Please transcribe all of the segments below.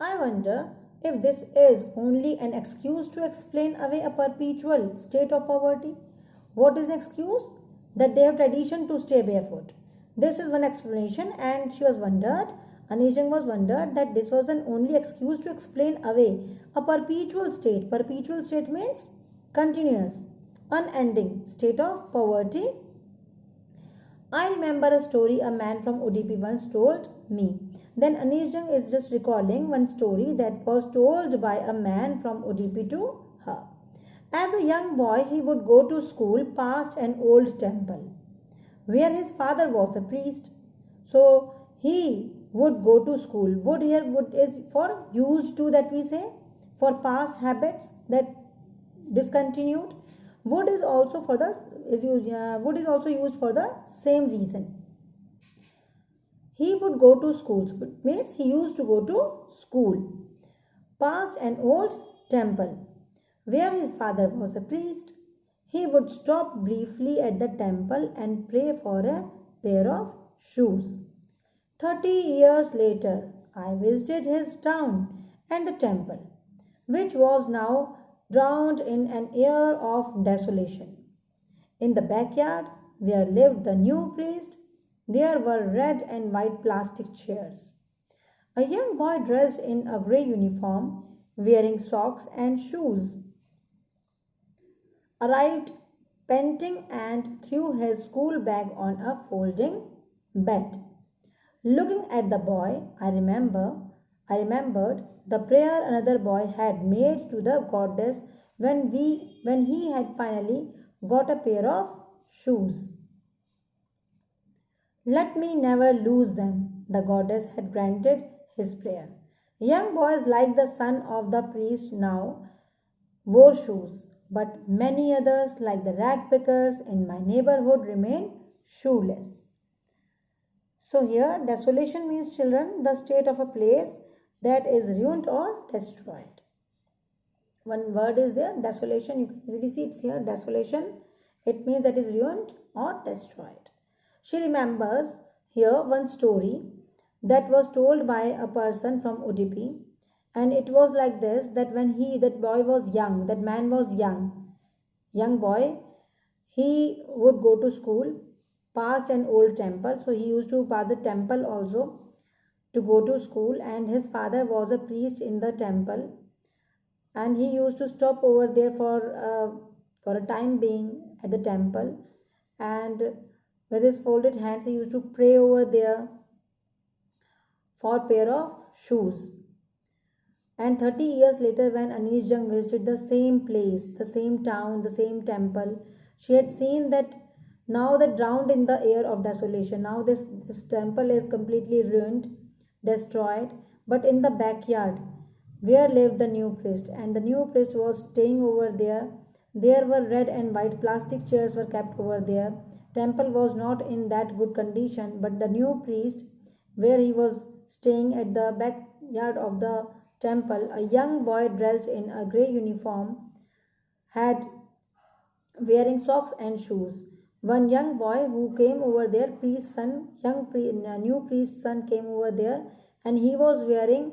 I wonder if this is only an excuse to explain away a perpetual state of poverty. What is an excuse? That they have tradition to stay barefoot. This is one explanation, and she was wondered, Anijang was wondered that this was an only excuse to explain away a perpetual state. Perpetual state means continuous, unending state of poverty. I remember a story a man from ODP once told me. Then Anish Jung is just recalling one story that was told by a man from ODP to her. As a young boy, he would go to school past an old temple where his father was a priest. So he would go to school. Would is for used to, that we say, for past habits that discontinued. Would is also for the would is also used for the same reason. He would go to school, means he used to go to school past an old temple where his father was a priest. He would stop briefly at the temple and pray for a pair of shoes. 30 years later, I visited his town and the temple, which was now drowned in an air of desolation. In the backyard where lived the new priest, there were red and white plastic chairs. A young boy dressed in a grey uniform, wearing socks and shoes, arrived panting and threw his school bag on a folding bed. Looking at the boy, I remembered the prayer another boy had made to the goddess when he had finally got a pair of shoes. Let me never lose them, the goddess had granted his prayer. Young boys like the son of the priest now wore shoes, but many others, like the rag pickers in my neighborhood, remain shoeless. So here desolation means, children, the state of a place that is ruined or destroyed. One word is there, desolation. You can easily see it's here, desolation. It means that is ruined or destroyed. She remembers here one story that was told by a person from ODP, and it was like this, that when that boy was young, that man was young boy, he would go to school past an old temple. So he used to pass the temple also to go to school, and his father was a priest in the temple, and he used to stop over there for a time being at the temple, and with his folded hands he used to pray over there for a pair of shoes. And 30 years later, when Anish Jung visited the same place, the same town, the same temple, she had seen that now that drowned in the air of desolation, now this temple is completely ruined, destroyed, but in the backyard where lived the new priest, and the new priest was staying over there. There were red and white plastic chairs were kept over there. Temple was not in that good condition, but the new priest, where he was staying at the backyard of the temple, a young boy dressed in a grey uniform, had wearing socks and shoes. One young boy who came over there, priest's son, new priest's son came over there, and he was wearing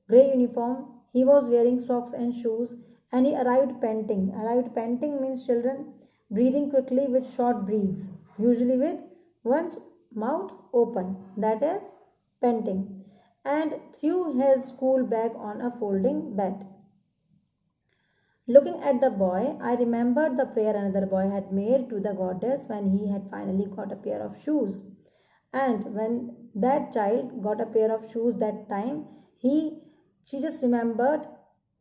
grey uniform. He was wearing socks and shoes, and he arrived panting. Arrived panting means, children, breathing quickly with short breaths, usually with one's mouth open. That is panting. And threw his school bag on a folding bed. Looking at the boy, I remembered the prayer another boy had made to the goddess when he had finally got a pair of shoes. And when that child got a pair of shoes that time, she just remembered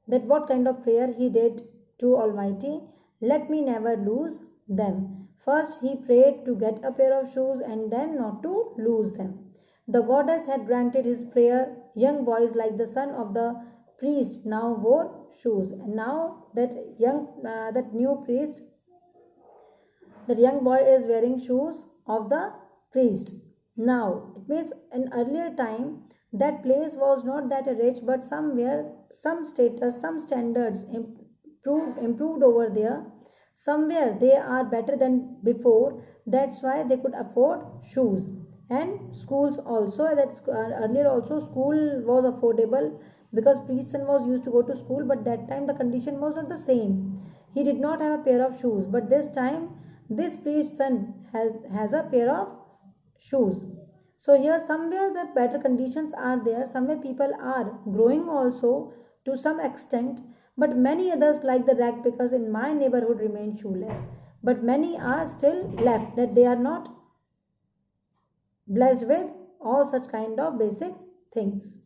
that what kind of prayer he did to Almighty. Let me never lose them. First he prayed to get a pair of shoes, and then not to lose them. The goddess had granted his prayer. Young boys like the son of the priest now wore shoes, and now that new priest, that young boy is wearing shoes of the priest. Now it means in earlier time that place was not that rich, but somewhere some status, some standards improved over there. Somewhere they are better than before. That's why they could afford shoes. And schools also, earlier also school was affordable, because priest's son was used to go to school, but that time the condition was not the same. He did not have a pair of shoes, but this time this priest's son has a pair of shoes. So here somewhere the better conditions are there, somewhere people are growing also to some extent, but many others like the rag pickers in my neighborhood remain shoeless, but many are still left, that they are not blessed with all such kind of basic things.